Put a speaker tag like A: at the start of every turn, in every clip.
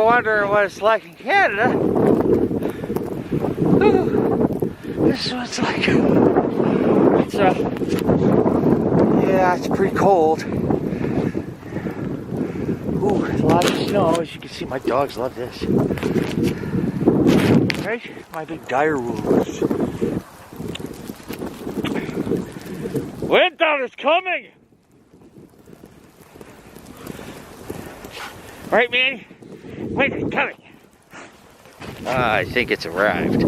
A: wondering what it's like in Canada, this is what it's like. It's yeah, it's pretty cold. Ooh, there's a lot of snow. As you can see, my dogs love this. Right? My big dire wolves. Winter is coming! Right, Manny? Winter's coming! I think it's arrived.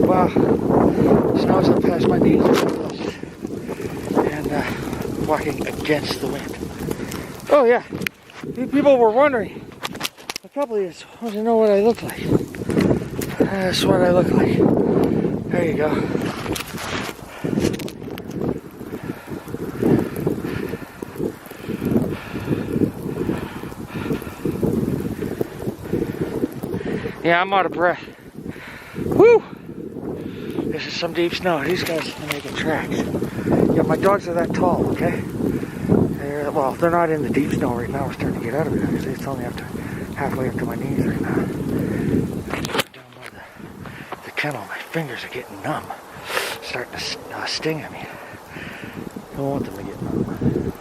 A: Wow, snow's up past my knees and walking against the wind. Oh yeah, people were wondering a couple of years, wanted to know what I look like. That's what I look like. There you go. Yeah, I'm out of breath. Woo! This is some deep snow. These guys are making tracks. Yeah, my dogs are that tall, okay? Well, they're not in the deep snow right now. We're starting to get out of it. Actually, it's only halfway up to my knees right now. Down by the kennel, my fingers are getting numb. Starting to sting at me. I don't want them to get numb.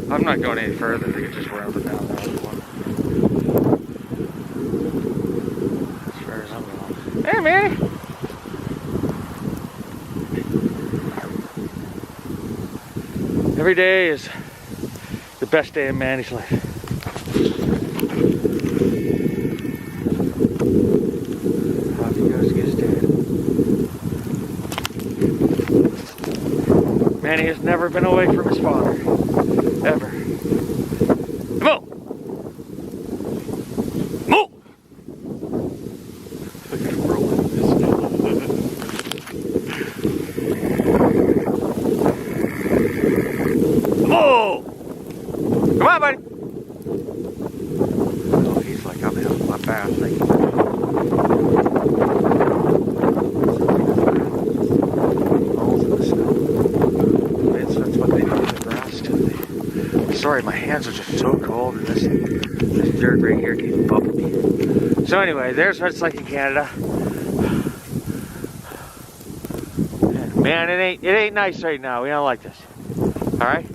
A: I'm not going any further. They can just round it down there if you want. As far as I'm going. Hey, Manny! Every day is the best day in Manny's life. Off he goes to get his dad. Manny has never been away from his father. Ever. Moo! Moo! Look at him rolling in this snow. Moo! Come on, buddy! Oh, he's like, I'm out my path. Rolls in the snow. That's what they do in the grass, too. Sorry, my hands are just so cold, and this dirt right here keeps bumping me. So anyway, there's what it's like in Canada. Man, it ain't nice right now. We don't like this. All right.